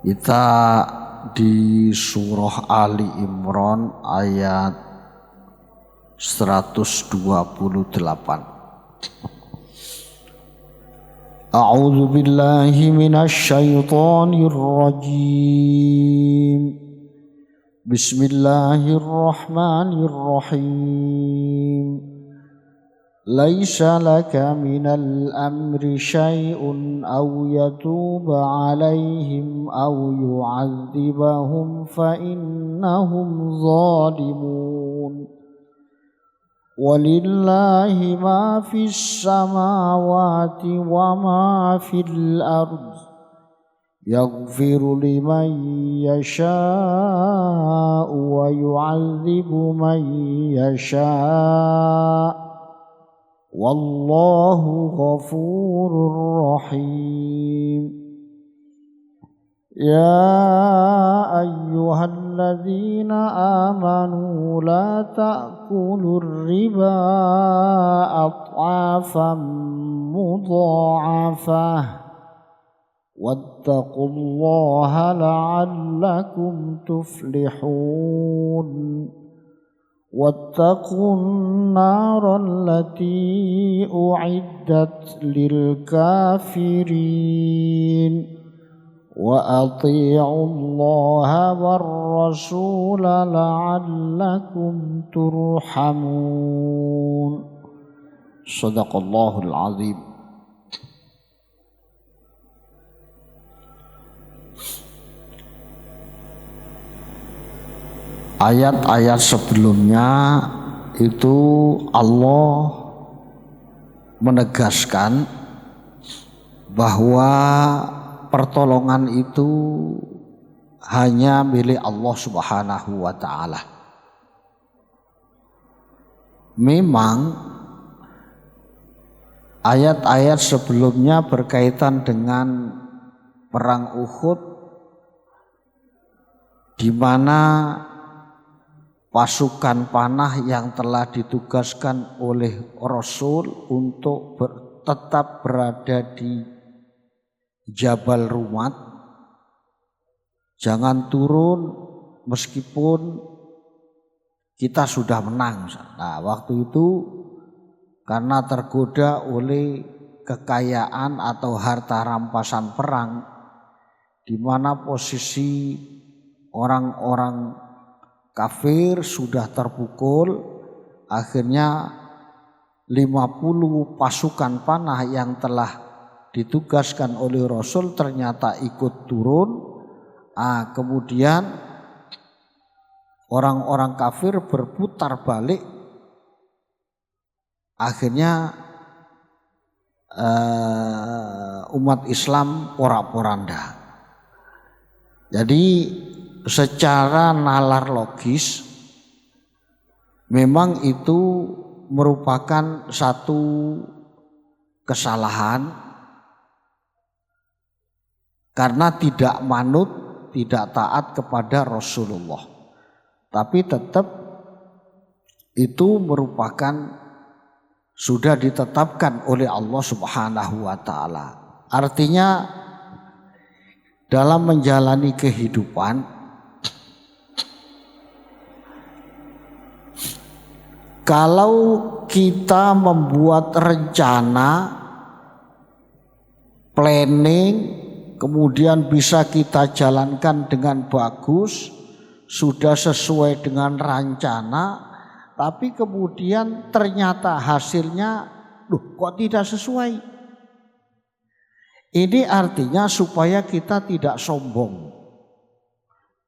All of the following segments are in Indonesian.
Kita di surah Ali Imran ayat 128. A'udzu billahi minasy syaithanir rajim. Bismillahirrahmanirrahim. Laisa laka minal amri syai'un aw yatuba 'alaihim aw yu'adzibahum fa innahum zalimun. Walillahi ma fis samawati wa ma fil ardh yaghfiru liman yasha'u wa yu'adzibu man yasha'u wallahu ghafurur rahim. Ya ayyuhalladzina amanu la ta'kulur riba adhafan mudha'afah wattaqullaha la'allakum tuflihun. واتقوا النار التي أعدت للكافرين وأطيعوا الله والرسول لعلكم ترحمون. صدق الله العظيم. Ayat-ayat sebelumnya itu Allah menegaskan bahwa pertolongan itu hanya milik Allah Subhanahu wa ta'ala. Memang ayat-ayat sebelumnya berkaitan dengan perang Uhud, di mana pasukan panah yang telah ditugaskan oleh Rasul untuk tetap berada di Jabal Rumat, jangan turun meskipun kita sudah menang. Nah, waktu itu karena tergoda oleh kekayaan atau harta rampasan perang, di mana posisi orang-orang kafir sudah terpukul, akhirnya 50 pasukan panah yang telah ditugaskan oleh Rasul ternyata ikut turun. Kemudian orang-orang kafir berputar balik, akhirnya umat Islam porak-poranda. Jadi secara nalar logis memang itu merupakan satu kesalahan karena tidak manut, tidak taat kepada Rasulullah. Tapi tetap itu merupakan sudah ditetapkan oleh Allah Subhanahu wa ta'ala. Artinya dalam menjalani kehidupan, kalau kita membuat rencana, planning, kemudian bisa kita jalankan dengan bagus, sudah sesuai dengan rencana, tapi kemudian ternyata hasilnya, kok tidak sesuai. Ini artinya supaya kita tidak sombong.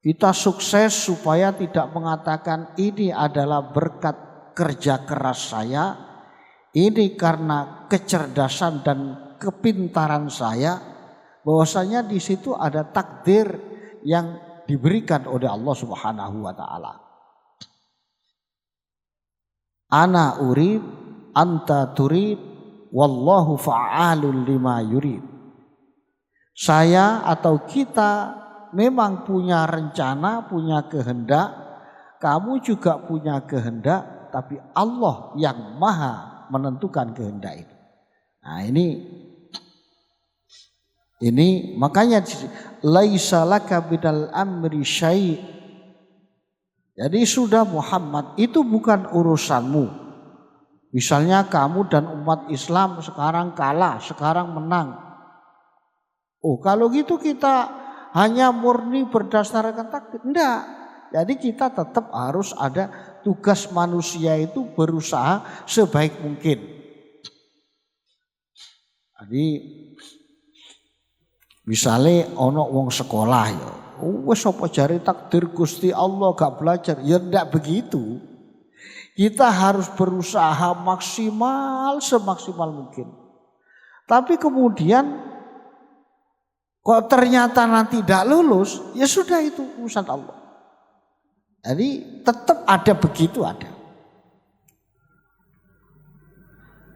Kita sukses supaya tidak mengatakan ini adalah berkat kerja keras saya, ini karena kecerdasan dan kepintaran saya, bahwasanya di situ ada takdir yang diberikan oleh Allah Subhanahu wa ta'ala. Ana urid, anta turid, wallahu fa'alun lima yurid. Saya atau kita memang punya rencana, punya kehendak, kamu juga punya kehendak, tapi Allah yang maha menentukan kehendak itu. Nah ini makanya laisa laka bidal amri syai'. Jadi sudah Muhammad, itu bukan urusanmu. Misalnya kamu dan umat Islam sekarang kalah, sekarang menang. Oh, kalau gitu kita hanya murni berdasarkan takdir. Enggak. Jadi kita tetap harus ada tugas manusia itu berusaha sebaik mungkin. Jadi misalnya ono wong sekolah ya, wes apa jare takdir Gusti Allah gak belajar, ya ndak begitu. Kita harus berusaha maksimal semaksimal mungkin. Tapi kemudian kok ternyata nanti tidak lulus, ya sudah itu urusan Allah. Jadi tetap ada begitu ada.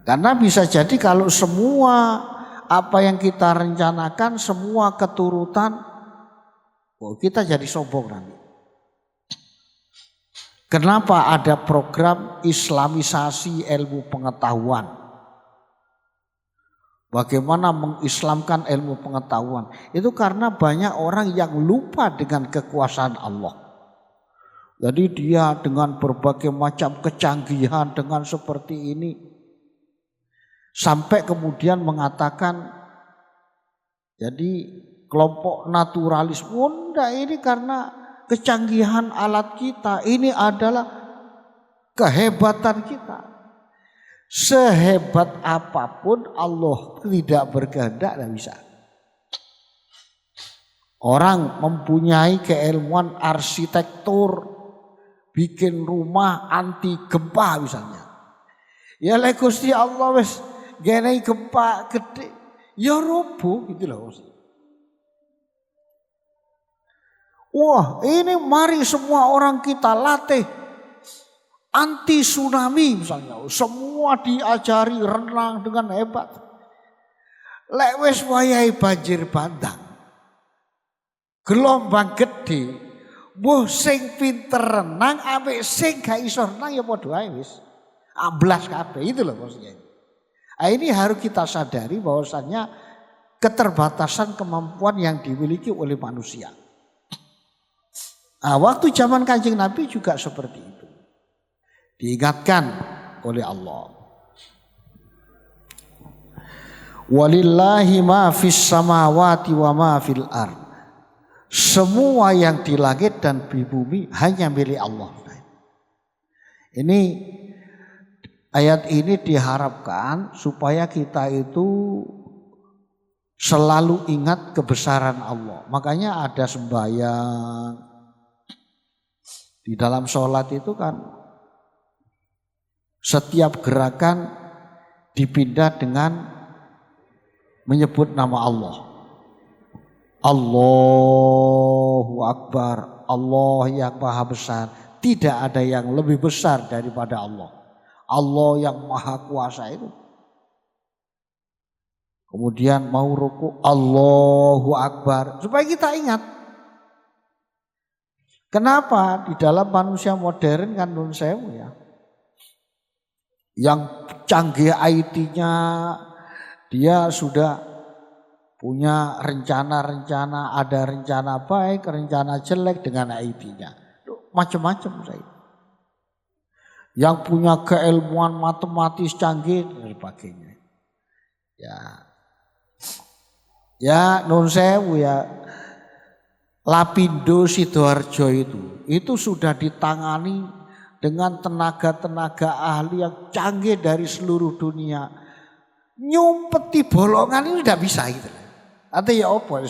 Karena bisa jadi kalau semua apa yang kita rencanakan semua keturutan, oh kita jadi sombong nanti. Kenapa ada program Islamisasi ilmu pengetahuan? Bagaimana mengislamkan ilmu pengetahuan? Itu karena banyak orang yang lupa dengan kekuasaan Allah. Jadi dia dengan berbagai macam kecanggihan dengan seperti ini. Sampai kemudian mengatakan, jadi kelompok naturalis, enggak ini karena kecanggihan alat kita, ini adalah kehebatan kita. Sehebat apapun Allah tidak berkehendak, tidak bisa. Orang mempunyai keilmuan arsitektur, bikin rumah anti gempa misalnya. Ya lek Gusti Allah wis gene gempa gede, ya roboh gitu loh. Wah, ini mari semua orang kita latih anti tsunami misalnya. Semua diajari renang dengan hebat. Lek wis wayahe banjir bandang, gelombang gede, mbuh sing pinter renang ambek sing gak iso renang ya padha ae wis. Amblas kabeh itu loh maksudnya. Ini harus kita sadari bahwasannya keterbatasan kemampuan yang dimiliki oleh manusia. Waktu zaman Kanjeng Nabi juga seperti itu. Diingatkan oleh Allah. Walillahi ma fis samawati wa ma fil ard. Semua yang di langit dan di bumi hanya milik Allah. Ini ayat ini diharapkan supaya kita itu selalu ingat kebesaran Allah. Makanya ada sembahyang. Di dalam sholat itu kan setiap gerakan dipindah dengan menyebut nama Allah. Allahu Akbar, Allah yang maha besar. Tidak ada yang lebih besar daripada Allah. Allah yang maha kuasa itu. Kemudian mau ruku, Allahu Akbar. Supaya kita ingat. Kenapa? Di dalam manusia modern kan nun sewu ya. Yang canggih IT-nya, dia sudah punya rencana-rencana, ada rencana baik, rencana jelek dengan IT-nya. Macam-macam saya. Yang punya keilmuan matematis canggih dan sebagainya. Ya nun sewu ya. Lapindo Sidoarjo itu sudah ditangani dengan tenaga-tenaga ahli yang canggih dari seluruh dunia. Nyumpeti bolongan ini tidak bisa gitu. Atau ya apa?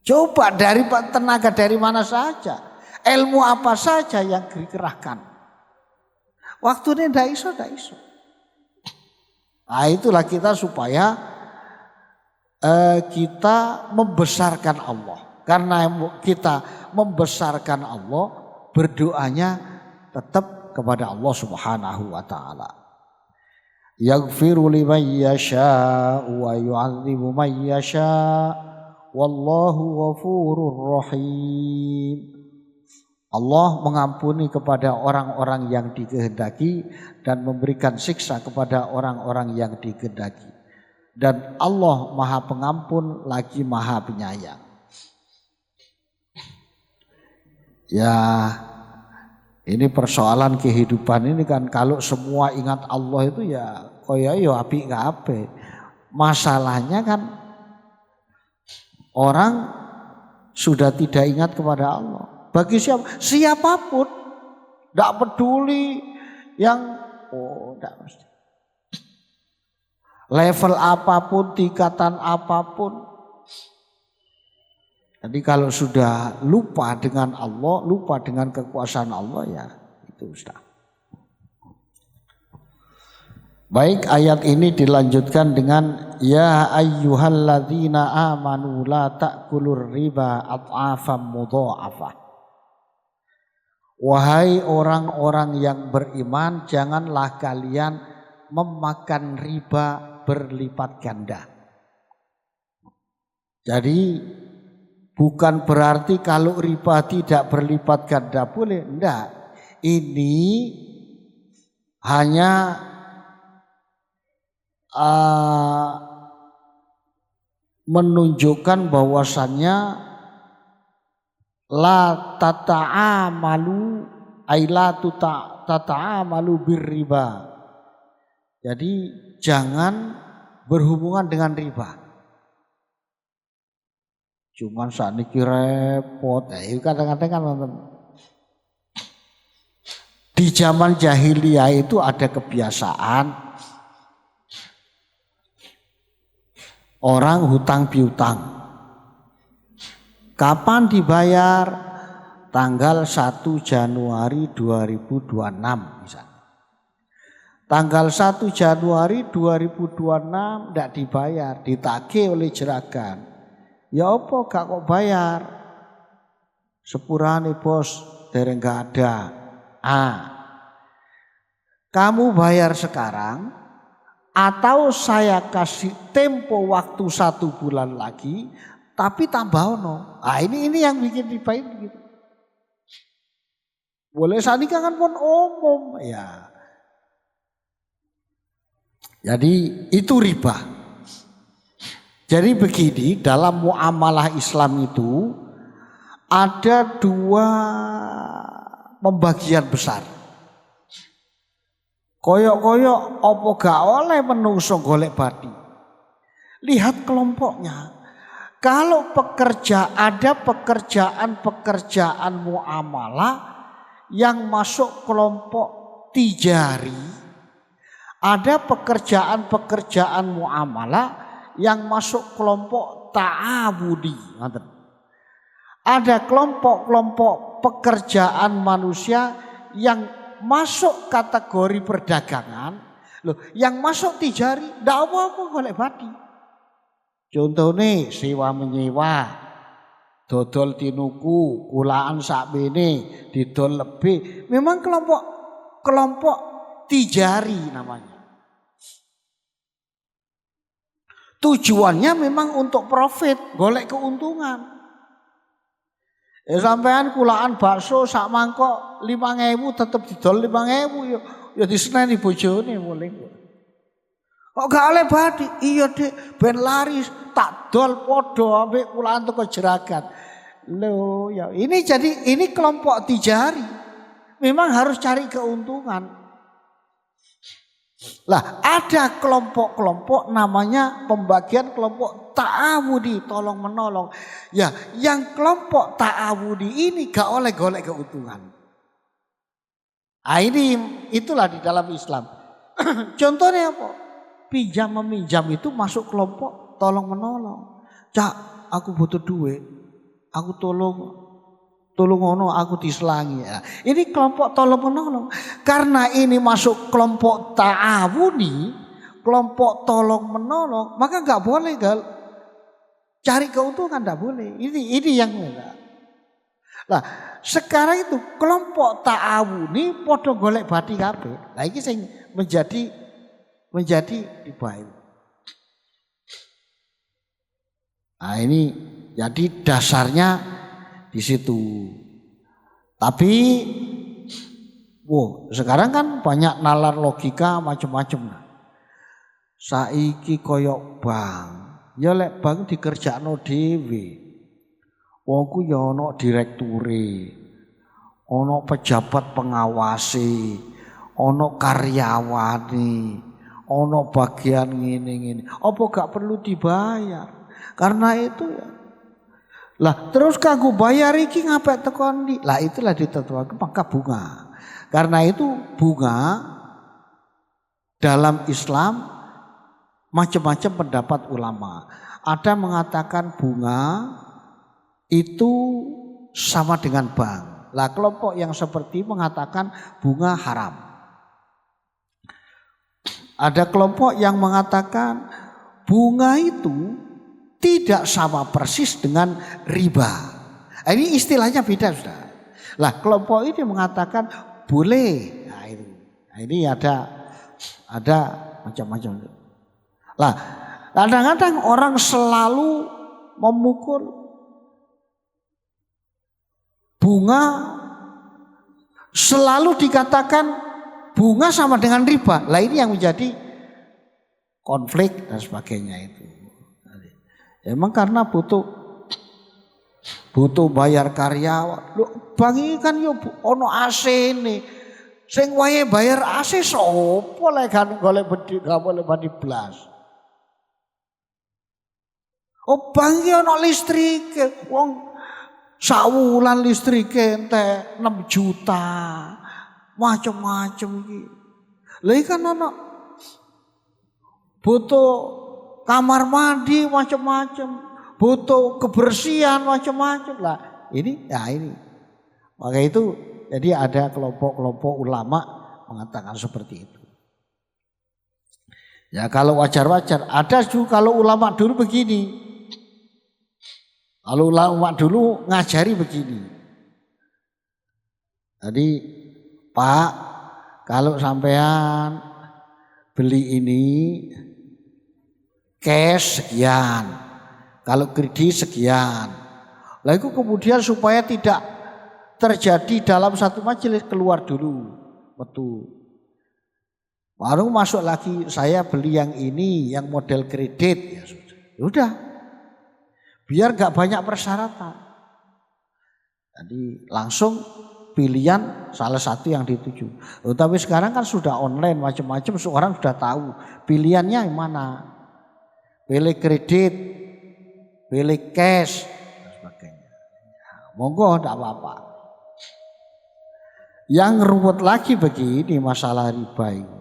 Coba dari tenaga dari mana saja, ilmu apa saja yang dikerahkan. Waktunya tidak iso. Nah itulah kita supaya kita membesarkan Allah. Karena kita membesarkan Allah, berdoanya tetap kepada Allah Subhanahu wa taala. Yaghfiru liman yasha wa yu'adzibu man yasha wallahu ghafurur rahim. Allah mengampuni kepada orang-orang yang dikehendaki dan memberikan siksa kepada orang-orang yang dikehendaki. dan Allah Maha Pengampun lagi Maha Penyayang. Ya, ini persoalan kehidupan ini kan, kalau semua ingat Allah itu ya koyo yo apik kabeh. Masalahnya kan orang sudah tidak ingat kepada Allah. Bagi siapapun, tidak peduli yang tidak mesti. Level apapun, tingkatan apapun. Jadi kalau sudah lupa dengan Allah, lupa dengan kekuasaan Allah, ya itu sudah. Baik, ayat ini dilanjutkan dengan ya ayyuhalladzina amanu la ta'kulur riba ad'afam mudha'afah. Wahai orang-orang yang beriman, janganlah kalian memakan riba berlipat ganda. Jadi bukan berarti kalau riba tidak berlipat ganda boleh, enggak. Ini hanya menunjukkan bahwasannya la tata'amalu ay la tata'amalu birriba. Jadi jangan berhubungan dengan riba. Cuman sakniki repot. Itu kadang-kadang kan di zaman jahiliyah itu ada kebiasaan orang hutang piutang. Kapan dibayar? Tanggal 1 Januari 2026 misalnya. Tanggal 1 Januari 2026 tidak dibayar, ditagih oleh jeragan. Ya apa gak kok bayar? Sepurane bos, dereng gak ada. Kamu bayar sekarang atau saya kasih tempo waktu 1 bulan lagi, tapi tambah ono. Ini yang bikin riba ini gitu. Boleh sanika kan pun umum ya. Jadi itu riba. Jadi begini, dalam muamalah Islam itu ada 2 pembagian besar. Koyok-koyok apa gak oleh menungso golek bati. Lihat kelompoknya. Kalau ada pekerjaan muamalah yang masuk kelompok tijari, ada pekerjaan muamalah yang masuk kelompok ta'abudi. Ada kelompok-kelompok pekerjaan manusia yang masuk kategori perdagangan. Loh, yang masuk tijari ndak apa-apa golek bati. Contohnya sewa menyewa, dodol tinuku, kulaan sakbene, didol lebih. Memang kelompok tijari namanya. Tujuannya memang untuk profit, golek keuntungan. Sampean kulaan bakso sak mangkok 5.000 tetep didol 5.000 ya diseneni bojone boleh. Kok gak oleh badi? Iya Dik, ben laris tak dol padha ambek kulaan teko jeragat. Loh ya ini kelompok tijari. Memang harus cari keuntungan. Lah ada kelompok-kelompok namanya pembagian kelompok ta'awudi, tolong menolong. Ya, yang kelompok ta'awudi ini gak oleh golek keuntungan. Itulah di dalam Islam. Contohnya apa? Pinjam meminjam itu masuk kelompok tolong menolong. Cak, aku butuh duit. Aku tolong ono aku diselangi. Ya. Ini kelompok tolong menolong. Karena ini masuk kelompok ta'awuni, kelompok tolong menolong, maka nggak boleh cari keuntungan, nggak boleh. Ini yang enggak. Nah, sekarang itu kelompok ta'awuni podo golek bati kabeh. Nah, ini sing menjadi riba. Nah, ini jadi dasarnya di situ. Tapi sekarang kan banyak nalar logika macam-macam. saiki koyok bank. Ya lek bank dikerjakno dhewe. Wong ku ya ana direkture, ana pejabat pengawasi, ana karyawane, ana bagian ngene-ngene. Apa gak perlu dibayar? Karena itu ya. Lah terus kanggo bayar iki ngapik tekon ndi? Lah itulah ditentukan maka bunga. Karena itu bunga dalam Islam macam-macam pendapat ulama. Ada mengatakan bunga itu sama dengan bank. Lah kelompok yang seperti mengatakan bunga haram. Ada kelompok yang mengatakan bunga itu tidak sama persis dengan riba. Ini istilahnya beda sudah. Lah kelompok ini mengatakan boleh. Nah ini ada macam-macam. Lah kadang-kadang orang selalu memukul bunga, selalu dikatakan bunga sama dengan riba. Lah ini yang menjadi konflik dan sebagainya itu. Emang karena butuh bayar karyawan. Loh, bank ini kan yo ono AC nih. Sing wae bayar AC sopo lek kan golek bedhi gak boleh mandi blas. Oh bank iki ono listrik wong sawulan listrik entek 6 juta. Macam-macam iki. Lah kan ono butuh kamar mandi macam-macam, butuh kebersihan macam-macam. Lah ini. Maka itu jadi ada kelompok-kelompok ulama mengatakan seperti itu. Ya kalau wajar-wajar. Ada juga kalau ulama dulu begini. Kalau ulama dulu ngajari begini. Jadi Pak, kalau sampean beli ini cash sekian, kalau kredit sekian. Lah itu kemudian supaya tidak terjadi dalam satu majelis keluar dulu, betul. Baru masuk lagi saya beli yang ini, yang model kredit ya sudah. Udah, biar gak banyak persyaratan. Jadi langsung pilihan salah satu yang dituju. Tapi sekarang kan sudah online macam-macam, seorang sudah tahu pilihannya yang mana. Pilih kredit, pilih cash, dan sebagainya. Monggo tidak apa-apa. Yang ruwet lagi begini masalah riba ini.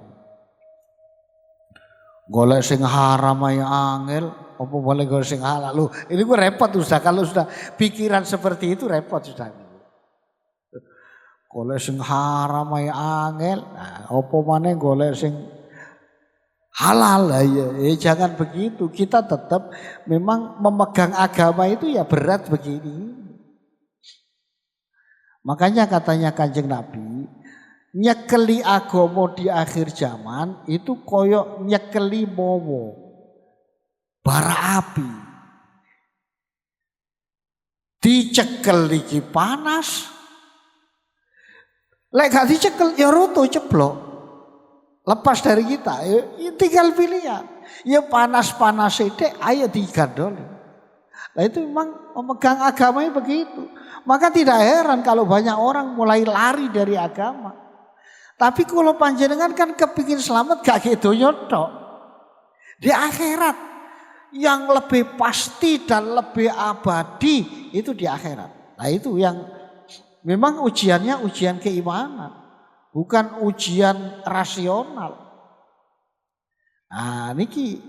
Golek sing haram ae angel, apa boleh golek sing halal. Loh, ini gue repot sudah kalau sudah pikiran seperti itu repot sudah. Golek sing haram ae angel, nah, apa maneh golek sing halal lah ya. Jangan begitu. Kita tetap memang memegang agama itu ya berat begini. Makanya katanya Kanjeng Nabi, nyekeli agama di akhir zaman itu koyok nyekeli mowo bara api. Dicekel iki panas. Lek gak dicekel ya roto ceblok. Lepas dari kita, ya tinggal pilihan. Ya panas-panas itu, ayo digandoli. Nah itu memang memegang agamanya begitu. Maka tidak heran kalau banyak orang mulai lari dari agama. Tapi kalau panjenengan kan kepingin selamat gak gitu nyotok. Di akhirat yang lebih pasti dan lebih abadi itu di akhirat. Nah itu yang memang ujiannya ujian keimanan. Bukan ujian rasional. Nah niki.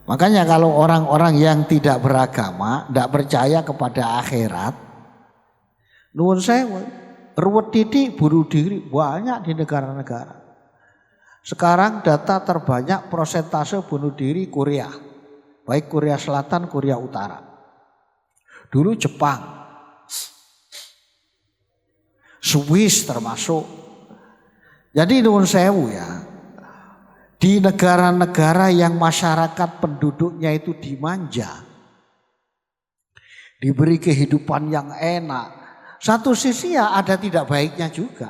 Makanya kalau orang-orang yang tidak beragama, tidak percaya kepada akhirat, nuwun sewu, ruwet titik bunuh diri banyak di negara-negara. Sekarang data terbanyak persentase bunuh diri Korea, baik Korea Selatan, Korea Utara. Dulu Jepang, Swiss termasuk. Jadi nuwun sewu ya. Di negara-negara yang masyarakat penduduknya itu dimanja, diberi kehidupan yang enak, satu sisi ya ada tidak baiknya juga.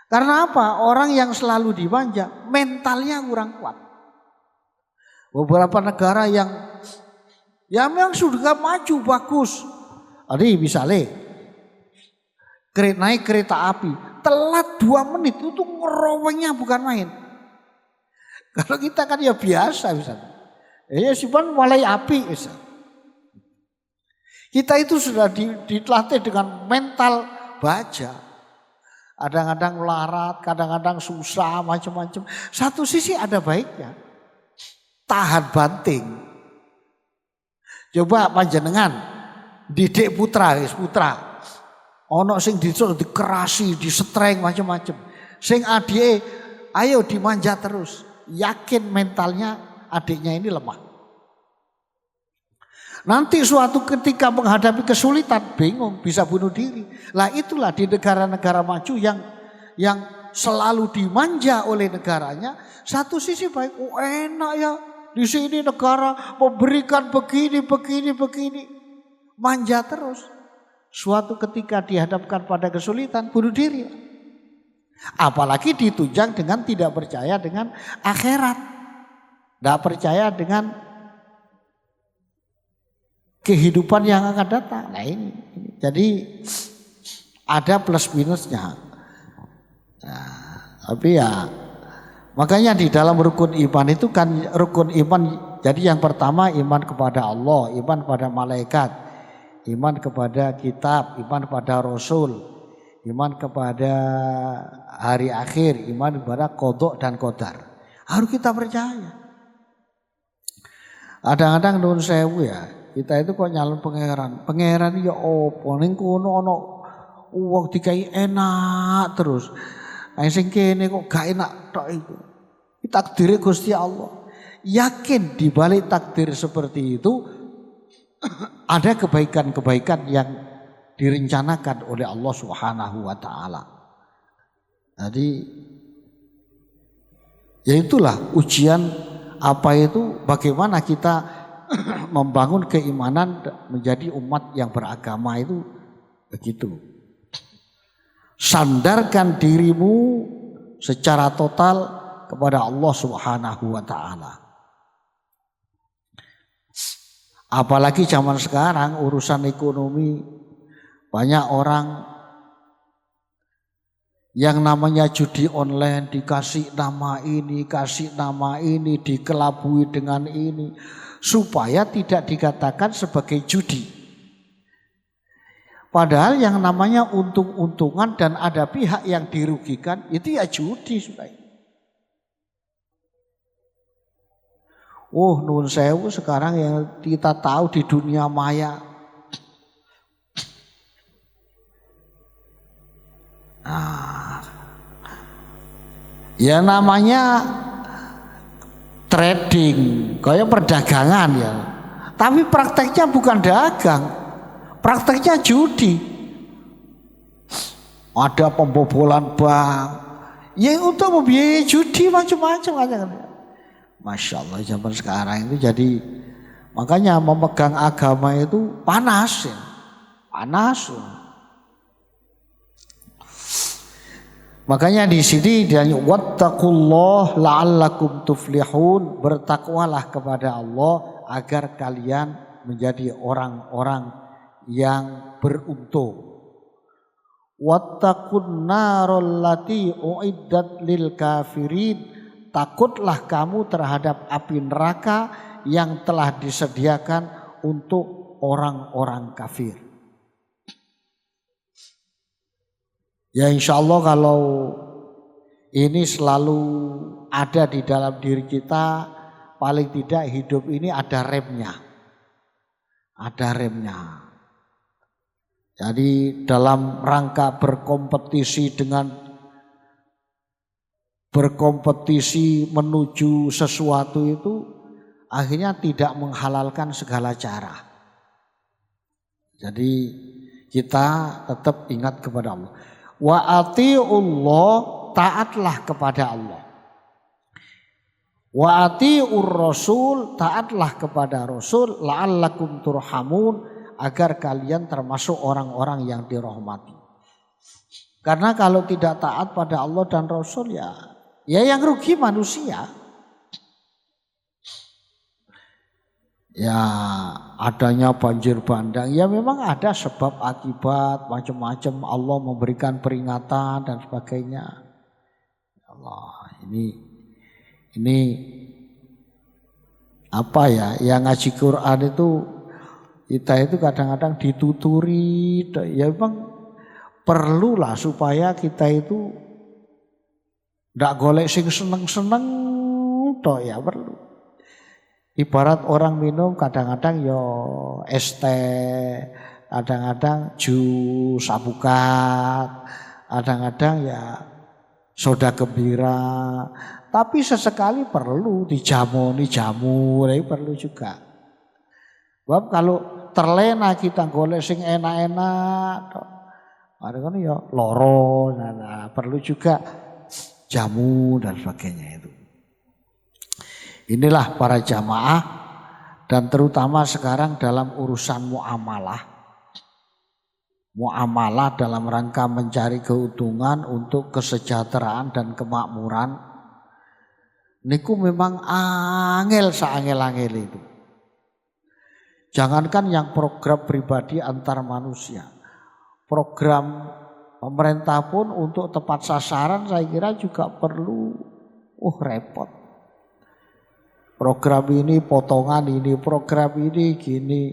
Karena apa? Orang yang selalu dimanja mentalnya kurang kuat. Beberapa negara yang memang sudah maju bagus. Tadi misalnya naik kereta api telat 2 menit itu ngerowengnya bukan main. Kalau kita kan ya biasa misalnya. Ya cuman mulai api misalnya. Kita itu sudah dilatih dengan mental baja. Kadang-kadang melarat, kadang-kadang susah, macam-macam. Satu sisi ada baiknya. Tahan banting. Coba panjenengan didik putra. Ono sing dikerasi, disetreng macam-macam. Sing adike ayo dimanja terus. Yakin mentalnya adiknya ini lemah. Nanti suatu ketika menghadapi kesulitan bingung bisa bunuh diri. Lah itulah di negara-negara maju yang selalu dimanja oleh negaranya. Satu sisi baik, enak ya di sini negara memberikan begini. Manja terus. Suatu ketika dihadapkan pada kesulitan bunuh diri. Apalagi ditunjang dengan tidak percaya dengan akhirat. Tidak percaya dengan kehidupan yang akan datang. Nah ini. Jadi ada plus minusnya. Nah, tapi ya makanya di dalam rukun iman itu kan rukun iman. Jadi yang pertama iman kepada Allah, iman kepada malaikat, iman kepada kitab, iman kepada rasul, iman kepada hari akhir, iman kepada qada dan qadar. Harus kita percaya. Kadang-kadang nuwun sewu ya. Kita itu kok nyalon pangeran. Pangeran ya opo ning kono ana wong dikai enak terus. Nek sing kene kok gak enak tok itu. Takdir Gusti Allah. Yakin di balik takdir seperti itu ada kebaikan-kebaikan yang direncanakan oleh Allah Subhanahu wa taala. Jadi ya itulah ujian apa itu bagaimana kita membangun keimanan menjadi umat yang beragama itu begitu. Sandarkan dirimu secara total kepada Allah Subhanahu wa taala. Apalagi zaman sekarang urusan ekonomi banyak orang yang namanya judi online dikasih nama ini, dikelabui dengan ini supaya tidak dikatakan sebagai judi. Padahal yang namanya untung-untungan dan ada pihak yang dirugikan itu ya judi sudah. Nuwun sewu sekarang yang kita tahu di dunia maya. Ya namanya trading, kayak perdagangan ya. Tapi prakteknya bukan dagang, prakteknya judi. Ada pembobolan bank, ya untuk membiayai judi macam-macam. Masya Allah zaman sekarang itu jadi makanya memegang agama itu panas ya. Panas. Makanya di sini dia wattaqullah la'allakum tuflihun, bertakwalah kepada Allah agar kalian menjadi orang-orang yang beruntung. Wattaqun narul lati uiddat lil kafirin, takutlah kamu terhadap api neraka yang telah disediakan untuk orang-orang kafir. Ya insya Allah kalau ini selalu ada di dalam diri kita, paling tidak hidup ini ada remnya. Ada remnya. Jadi dalam rangka berkompetisi menuju sesuatu itu akhirnya tidak menghalalkan segala cara. Jadi kita tetap ingat kepada Allah. Wa ati'ullah, taatlah kepada Allah. Wa ati'ur rasul, taatlah kepada rasul, la'allakum turhamun, agar kalian termasuk orang-orang yang dirahmati. Karena kalau tidak taat pada Allah dan Rasul ya yang rugi manusia. Ya adanya banjir bandang ya memang ada sebab akibat macam-macam, Allah memberikan peringatan dan sebagainya. Allah ini apa ya, yang ngaji Quran itu kita itu kadang-kadang dituturi ya memang perlulah supaya kita itu ndak golek sing seneng-seneng toh ya perlu. Ibarat orang minum kadang-kadang yo es teh, kadang-kadang jus alpukat, kadang-kadang ya soda gembira. Tapi sesekali perlu dijamu, perlu juga. Sebab kalau terlena kita golek sing enak-enak, ada kan ya loro, nah, perlu juga jamu dan sebagainya itu. Inilah para jamaah dan terutama sekarang dalam urusan muamalah. Muamalah dalam rangka mencari keuntungan untuk kesejahteraan dan kemakmuran. Niku memang angel saangel-angel itu. Jangankan yang program pribadi antar manusia. Program pemerintah pun untuk tepat sasaran saya kira juga perlu repot. Program ini potongan ini, program ini gini.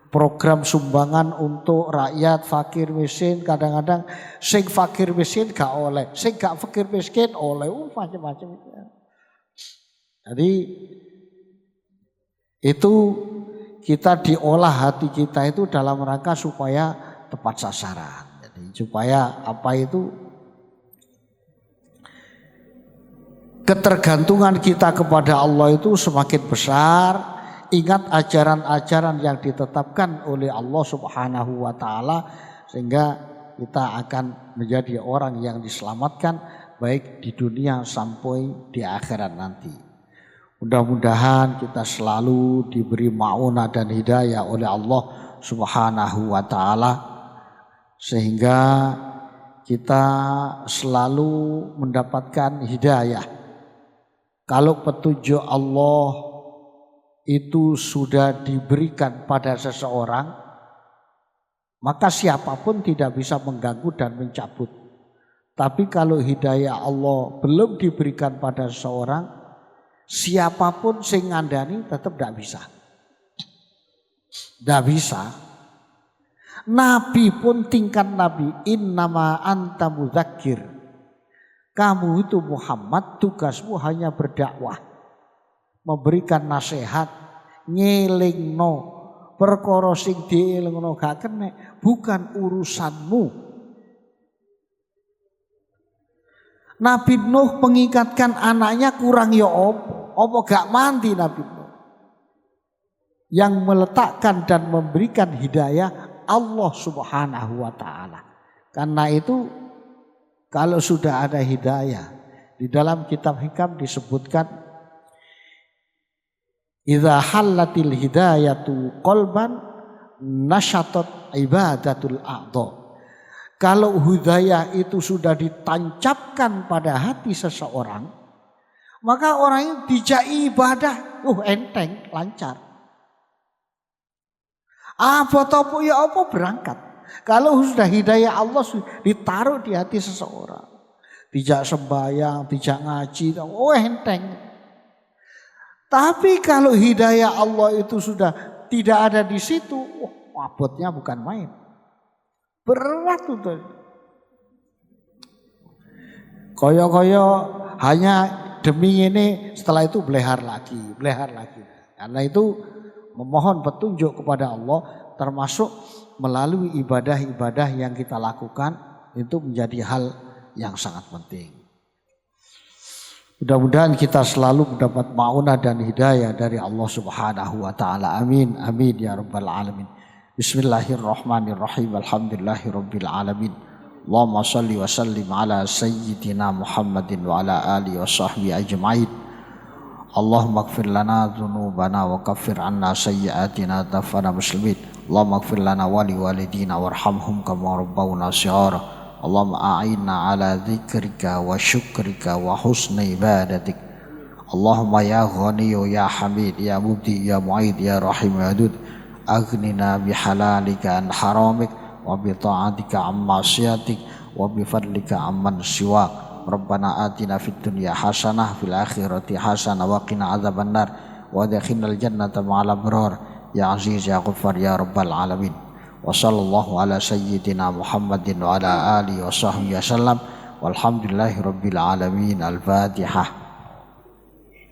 Program sumbangan untuk rakyat fakir miskin kadang-kadang sing fakir miskin gak oleh, sing gak fakir miskin oleh, macam-macam. Jadi itu kita diolah hati kita itu dalam rangka supaya tepat sasaran. Jadi supaya apa itu ketergantungan kita kepada Allah itu semakin besar. Ingat ajaran-ajaran yang ditetapkan oleh Allah Subhanahu wa taala sehingga kita akan menjadi orang yang diselamatkan baik di dunia sampai di akhirat nanti. Mudah-mudahan kita selalu diberi ma'unah dan hidayah oleh Allah Subhanahu wa taala sehingga kita selalu mendapatkan hidayah. Kalau petunjuk Allah itu sudah diberikan pada seseorang, maka siapapun tidak bisa mengganggu dan mencabut. Tapi kalau hidayah Allah belum diberikan pada seseorang, siapapun sing ngandani tetap tidak bisa. Tidak bisa. Nabi pun tingkat Nabi, innama anta mudzakir. Kamu itu Muhammad, tugasmu hanya berdakwah, memberikan nasihat, ngelingno perkara sing dielingno gak kene, bukan urusanmu. Nabi Nuh mengikatkan anaknya kurang ya apa gak mandi Nabi Nuh. Yang meletakkan dan memberikan hidayah Allah Subhanahu wa taala. Karena itu kalau sudah ada hidayah, di dalam kitab hikam disebutkan idza hallatil hidayatu qalban nashatat ibadatul a'dha. Kalau hidayah itu sudah ditancapkan pada hati seseorang, maka orang itu dijak ibadah enteng, lancar. Apa topo ya apa berangkat. Kalau sudah hidayah Allah ditaruh di hati seseorang, tidak sembahyang, tidak ngaji, enteng. Tapi kalau hidayah Allah itu sudah tidak ada di situ, abotnya bukan main. Berat itu. Koyo-koyo hanya demi ini, setelah itu belehar lagi. Karena itu memohon petunjuk kepada Allah termasuk melalui ibadah-ibadah yang kita lakukan itu menjadi hal yang sangat penting. Mudah-mudahan kita selalu mendapat ma'unah dan hidayah dari Allah Subhanahu wa taala. Amin. Amin ya rabbal alamin. Bismillahirrahmanirrahim. Alhamdulillahirabbil alamin. Allahumma shalli wa sallim ala sayyidina Muhammadin wa ala alihi wa sahbihi ajma'in. Allahumma ighfir lana dzunubana wa kaffir 'anna sayyi'atina tawaffana muslimin. Allahumma ighfir lana wa liwalidina warhamhum kama rabbawna shighara. Allahumma a'inna ala dzikrika wa syukrika wa husni ibadatik. Allahumma ya Ghaniyu ya Hamid ya Mubdi ya Mu'id ya Rahim ya Wadud, aghnina bihalalika an haramik wa bi ta'atika an ma'siyatik wa bi fadlika amman siwak. Rabbana atina fid dunya hasanah fil akhirati hasanah wa qina adzabannar wa adkhilnal jannata ma'al abrar ya aziz ya ghaffar ya rabbal alamin. Wa sallallahu ala sayyidina Muhammadin wa ala alihi wa sahbihi wasallam walhamdulillahi rabbil alamin. Al-Fatihah.